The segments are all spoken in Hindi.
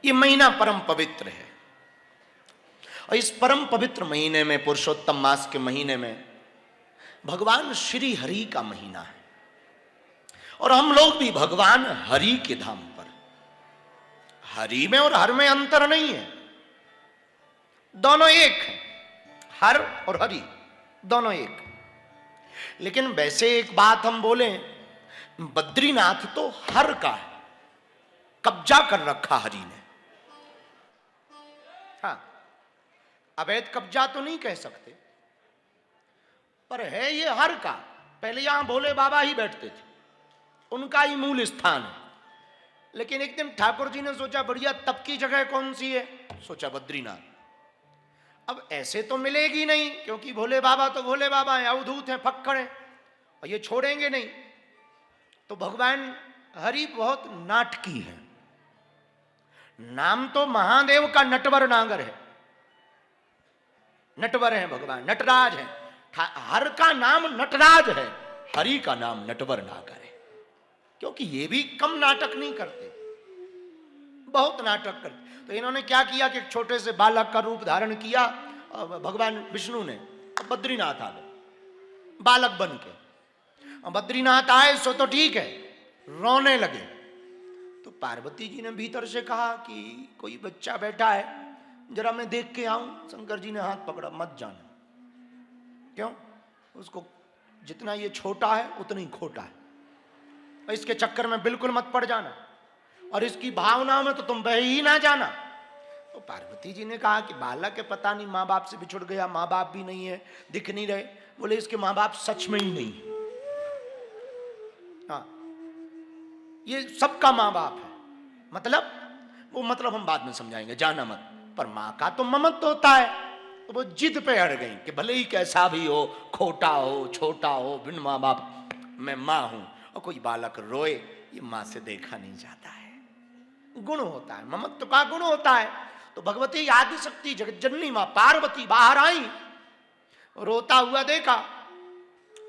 ये महीना परम पवित्र है और इस परम पवित्र महीने में, पुरुषोत्तम मास के महीने में, भगवान श्री हरि का महीना है और हम लोग भी भगवान हरि के धाम पर। हरि में और हर में अंतर नहीं है, दोनों एक है। हर और हरि दोनों एक। लेकिन वैसे एक बात हम बोले, बद्रीनाथ तो हर का है, कब्जा कर रखा हरि ने। हाँ, अवैध कब्जा तो नहीं कह सकते, पर है ये हर का। पहले यहां भोले बाबा ही बैठते थे, उनका ही मूल स्थान है। लेकिन एक दिन ठाकुर जी ने सोचा बढ़िया तब की जगह कौन सी है, सोचा बद्रीनाथ। अब ऐसे तो मिलेगी नहीं, क्योंकि भोले बाबा तो भोले बाबा हैं, अवधूत हैं, फक्कड़ हैं और ये छोड़ेंगे नहीं। तो भगवान हरि बहुत नाटकी है। नाम तो महादेव का नटवर नागर है, नटवर है भगवान, नटराज है। हर का नाम नटराज है, हरि का नाम नटवर नागर है। क्योंकि ये भी कम नाटक नहीं करते, बहुत नाटक करते। तो इन्होंने क्या किया कि एक छोटे से बालक का रूप धारण किया भगवान विष्णु ने, बद्रीनाथ आ गए बालक बन के। बद्रीनाथ आए सो तो ठीक है, रोने लगे। तो पार्वती जी ने भीतर से कहा कि कोई बच्चा बैठा है, जरा मैं देख के आऊं। शंकर जी ने हाथ पकड़ा, मत जाना। क्यों? उसको जितना ये छोटा है उतना ही खोटा है, और इसके चक्कर में बिल्कुल मत पड़ जाना, और इसकी भावनाओं में तो तुम बह ही ना जाना। तो पार्वती जी ने कहा कि बालक है, पता नहीं माँ बाप से बिछुड़ गया, माँ बाप भी नहीं है, दिख नहीं रहे। बोले इसके माँ बाप सच में ही नहीं। हाँ, ये सबका माँ बाप है। मतलब वो मतलब हम बाद में समझाएंगे, जाना मत। पर माँ का तो ममत्व होता है। तो वो जिद पे अड़ गई कि भले ही कैसा भी हो, खोटा हो, छोटा हो, बिन माँ बाप, मैं माँ हूं। और कोई बालक रोए, ये माँ से देखा नहीं जाता है। गुण होता है, ममत्व का गुण होता है। तो भगवती आदिशक्ति जगत जननी माँ पार्वती बाहर आई, रोता हुआ देखा,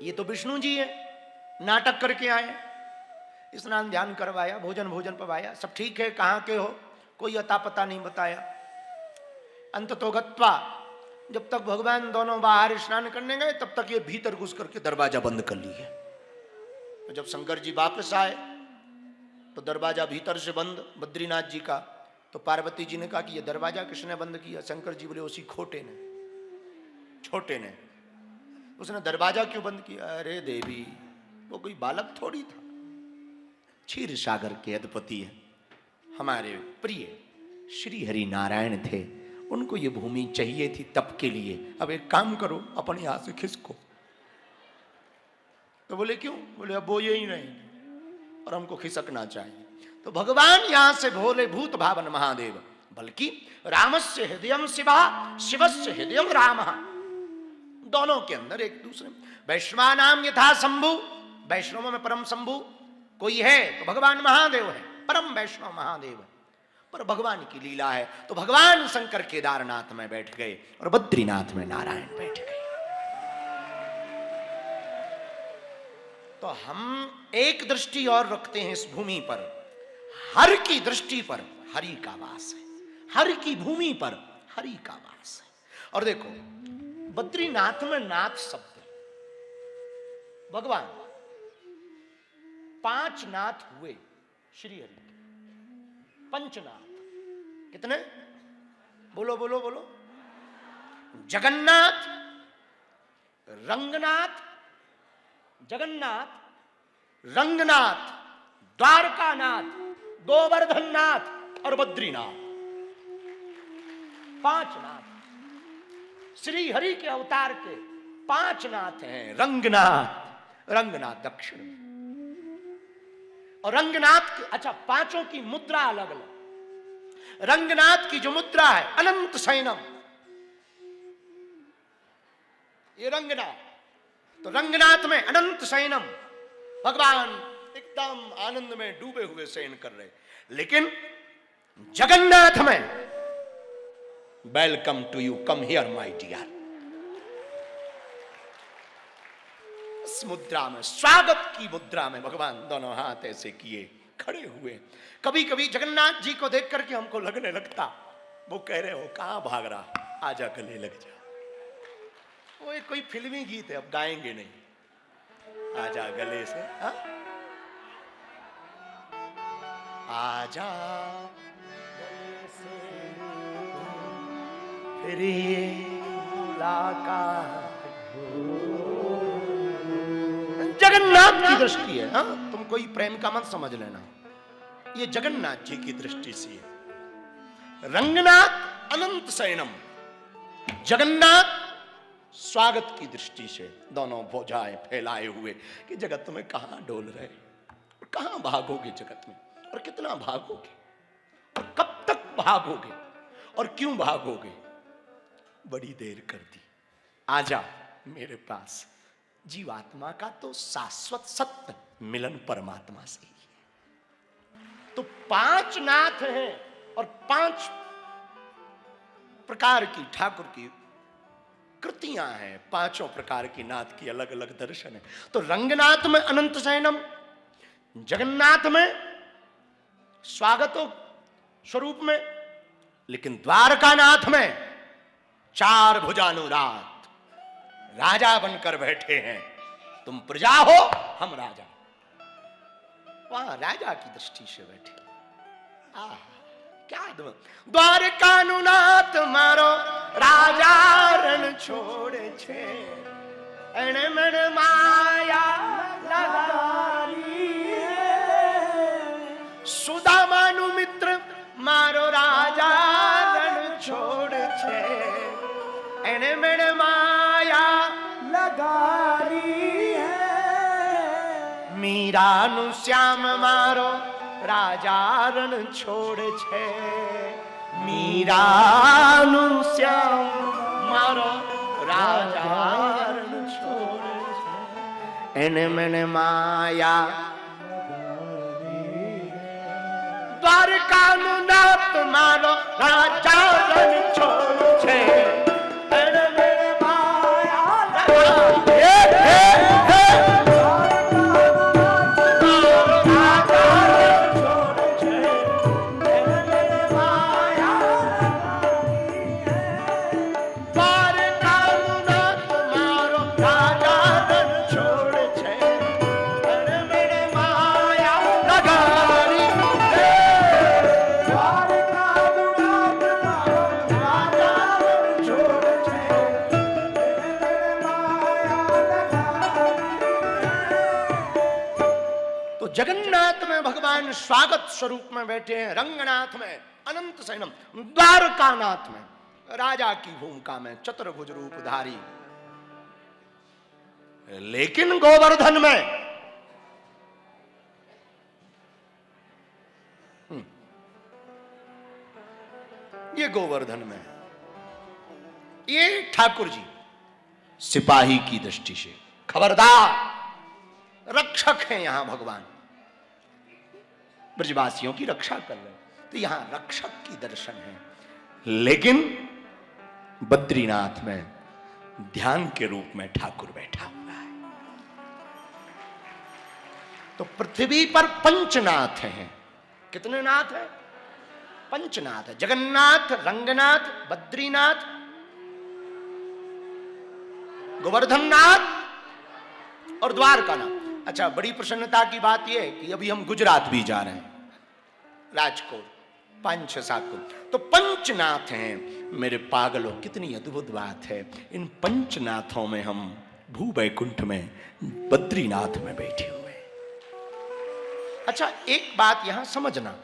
ये तो विष्णु जी है, नाटक करके आए। स्नान ध्यान करवाया, भोजन भोजन पवाया, सब ठीक है, कहाँ के हो, कोई अता पता नहीं बताया। अंत तो गत्वा, जब तक भगवान दोनों बाहर स्नान करने गए, तब तक ये भीतर घुस करके दरवाजा बंद कर लिए। तो जब शंकर जी वापस आए तो दरवाजा भीतर से बंद बद्रीनाथ जी का। तो पार्वती जी ने कहा कि ये दरवाजा किसने बंद किया? शंकर जी बोले उसी खोटे ने, छोटे ने। उसने दरवाजा क्यों बंद किया? अरे देवी, वो कोई बालक थोड़ी था, क्षीर सागर के अधिपति है, हमारे प्रिय श्री हरि नारायण थे, उनको ये भूमि चाहिए थी तप के लिए। अब एक काम करो, अपने यहां से खिसको। तो बोले क्यों? बोले अब वो यही नहीं और हमको खिसकना चाहिए। तो भगवान यहां से भोले भूत भावन महादेव, बल्कि रामस्य हृदयम शिवा, शिवस्य हृदयम राम, दोनों के अंदर एक दूसरे। वैष्णवानाम यथा शंभु, वैष्णवों में परम शंभु कोई है तो भगवान महादेव है, परम वैष्णव महादेव है। पर भगवान की लीला है, तो भगवान शंकर केदारनाथ में बैठ गए और बद्रीनाथ में नारायण बैठ गए। तो हम एक दृष्टि और रखते हैं इस भूमि पर, हर की दृष्टि पर हरि का वास है, हर की भूमि पर हरि का वास है। और देखो बद्रीनाथ में नाथ शब्द, भगवान 5 नाथ हुए श्री हरि के, पंचनाथ। कितने? बोलो बोलो बोलो। जगन्नाथ, रंगनाथ, जगन्नाथ, रंगनाथ, द्वारकानाथ, गोवर्धननाथ और बद्रीनाथ। 5 नाथ श्री हरि के अवतार के 5 नाथ हैं। रंगनाथ, रंगनाथ दक्षिण में, और रंगनाथ अच्छा 5 की मुद्रा अलग अलग। रंगनाथ की जो मुद्रा है अनंत शयनम, ये रंगनाथ। तो रंगनाथ में अनंत शयनम, भगवान एकदम आनंद में डूबे हुए शयन कर रहे। लेकिन जगन्नाथ में welcome to you, come here my dear, इस मुद्रा में, स्वागत की मुद्रा में भगवान दोनों हाथ ऐसे किए खड़े हुए। कभी कभी जगन्नाथ जी को देख करके हमको लगने लगता वो कह रहे हो कहां भाग रहा, आजा गले लग जा। वो एक कोई फिल्मी गीत है, अब गाएंगे नहीं, आजा गले से, हा? आजा गले से फिर ये मुलाकात। जगन्नाथ की दृष्टि है, हा? तुम कोई प्रेम का मत समझ लेना, ये जगन्नाथ जी की दृष्टि से है। रंगनाथ अनंत शयनम, जगन्नाथ स्वागत की दृष्टि से दोनों भुजाएं फैलाए हुए कि जगत में कहां डोल रहे, कहां भागोगे जगत में, और कितना भागोगे, और कब तक भागोगे, और क्यों भागोगे। बड़ी देर कर दी, आजा मेरे पास। जीवात्मा का तो शाश्वत सत्य मिलन परमात्मा से ही है। तो 5 नाथ हैं और 5 प्रकार की ठाकुर की कृतियां हैं, 5 प्रकार की नाथ की अलग अलग दर्शन है। तो रंगनाथ में अनंत शयनम, जगन्नाथ में स्वागतो स्वरूप में, लेकिन द्वारकानाथ में 4 भुजानुराग राजा बनकर बैठे हैं। तुम प्रजा हो, हम राजा। वहां राजा की दृष्टि से बैठे। क्या द्वारकानुनाथ मारो राजा रण छोड़े छे, एने मन माया लगारी। सुदामानु मित्र मारो राजा रण छोड़े छे, एने मन माया लगारी है। मीरानु श्याम मारो राजा रण छोड़े छे, मीरानु श्याम मारो राजा रण छोड़े छे, एने मन माया द्वारकानुनाथ मारो राजा रण छोड़े छे, एने मन माया जगन्नाथ में भगवान स्वागत स्वरूप में बैठे हैं, रंगनाथ में अनंत शयनम, द्वारकानाथ में राजा की भूमिका में चतुर्भुज रूपधारी। लेकिन गोवर्धन में ये गोवर्धन में ये ठाकुर जी सिपाही की दृष्टि से खबरदार रक्षक हैं। यहां भगवान ब्रजवासियों की रक्षा कर रहे हैं, तो यहां रक्षक की दर्शन है। लेकिन बद्रीनाथ में ध्यान के रूप में ठाकुर बैठा हुआ है। तो पृथ्वी पर पंचनाथ हैं। कितने नाथ हैं? पंचनाथ है। जगन्नाथ, रंगनाथ, बद्रीनाथ, गोवर्धननाथ और द्वारकानाथ। अच्छा, बड़ी प्रसन्नता की बात यह है कि अभी हम गुजरात भी जा रहे हैं, राजकोट, 5-6 7 को। तो पंचनाथ हैं मेरे पागलों, कितनी अद्भुत बात है। इन पंचनाथों में हम भू वैकुंठ में बद्रीनाथ में बैठे हुए हैं। अच्छा, एक बात यहां समझना,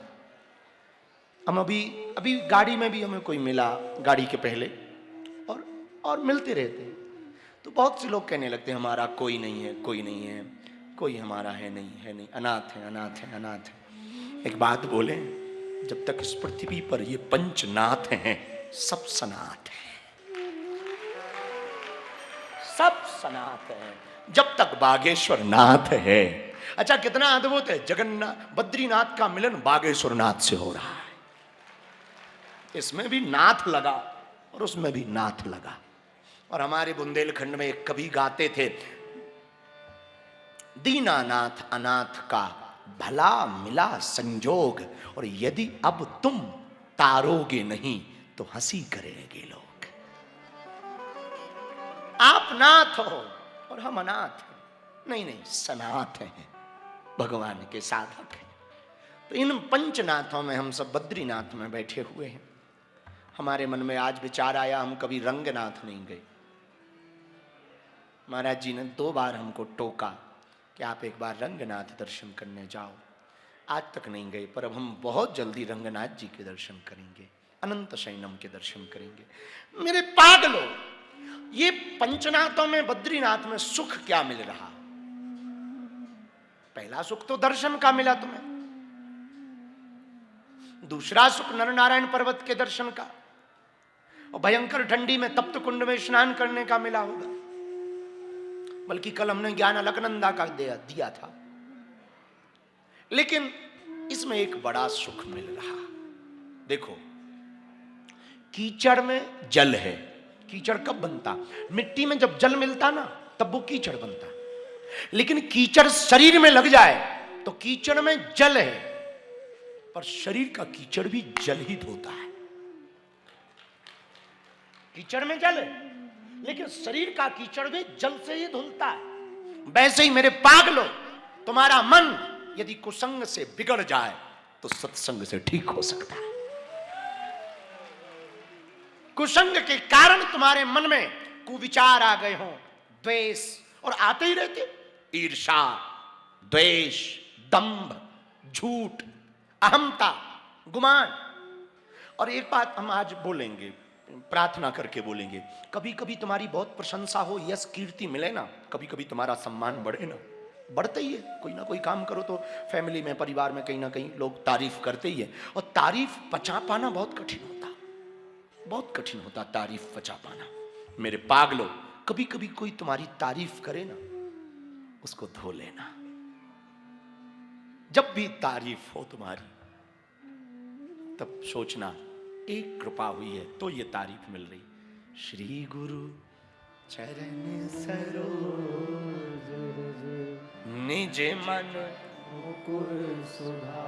हम अभी गाड़ी में भी हमें कोई मिला, गाड़ी के पहले और मिलते रहते हैं, तो बहुत से लोग कहने लगते हैं हमारा कोई नहीं है, कोई नहीं है, कोई हमारा है नहीं, अनाथ है, अनाथ है, अनाथ है। एक बात बोले, जब तक इस पृथ्वी पर ये पंचनाथ हैं, सब सनाथ है, सब सनाथ है, जब तक बागेश्वर नाथ है। अच्छा, कितना अद्भुत है, जगन्नाथ बद्रीनाथ का मिलन बागेश्वर नाथ से हो रहा है। इसमें भी नाथ लगा और उसमें भी नाथ लगा। और हमारे बुंदेलखंड में एक कवि गाते थे, दीनानाथ अनाथ का भला मिला संजोग, और यदि अब तुम तारोगे नहीं तो हंसी करेंगे लोग। आप नाथ हो और हम अनाथ हैं। नहीं नहीं, सनाथ हैं, भगवान के साधक हैं। तो इन पंचनाथों में हम सब बद्रीनाथ में बैठे हुए हैं। हमारे मन में आज विचार आया, हम कभी रंगनाथ नहीं गए। महाराज जी ने 2 बार हमको टोका कि आप एक बार रंगनाथ दर्शन करने जाओ। आज तक नहीं गए, पर अब हम बहुत जल्दी रंगनाथ जी के दर्शन करेंगे, अनंत शयनम के दर्शन करेंगे। मेरे पागलों, ये पंचनाथों में, बद्रीनाथ में सुख क्या मिल रहा? पहला सुख तो दर्शन का मिला तुम्हें, दूसरा सुख नर नारायण पर्वत के दर्शन का, और भयंकर ठंडी में तप्त कुंड में स्नान करने का मिला होगा। बल्कि कल हमने ज्ञान अलकनंदा का दिया था। लेकिन इसमें एक बड़ा सुख मिल रहा। देखो, कीचड़ में जल है। कीचड़ कब बनता? मिट्टी में जब जल मिलता ना, तब वो कीचड़ बनता। लेकिन कीचड़ शरीर में लग जाए तो कीचड़ में जल है, पर शरीर का कीचड़ भी जल ही धोता है। कीचड़ में जल है, लेकिन शरीर का कीचड़ भी जल से ही धुलता है। वैसे ही मेरे पागलों, तुम्हारा मन यदि कुसंग से बिगड़ जाए तो सत्संग से ठीक हो सकता है। कुसंग के कारण तुम्हारे मन में कुविचार आ गए हों, द्वेष, और आते ही रहते, ईर्षा, द्वेष, दंभ, झूठ, अहंता, गुमान। और एक बात हम आज बोलेंगे, प्रार्थना करके बोलेंगे, कभी कभी तुम्हारी बहुत प्रशंसा हो, यश कीर्ति मिले ना, कभी कभी तुम्हारा सम्मान बढ़े ना, बढ़ता ही है। कोई ना कोई काम करो तो फैमिली में, परिवार में कहीं ना कहीं लोग तारीफ करते ही है। और तारीफ पचा पाना बहुत कठिन होता, बहुत कठिन होता तारीफ पचा पाना। मेरे पागलों, कभी कभी कोई तुम्हारी तारीफ करे ना, उसको धो लेना। जब भी तारीफ हो तुम्हारी, तब सोचना एक कृपा हुई है तो ये तारीफ मिल रही। श्री गुरु चरण सरोज निज मन मुकुर सुधा।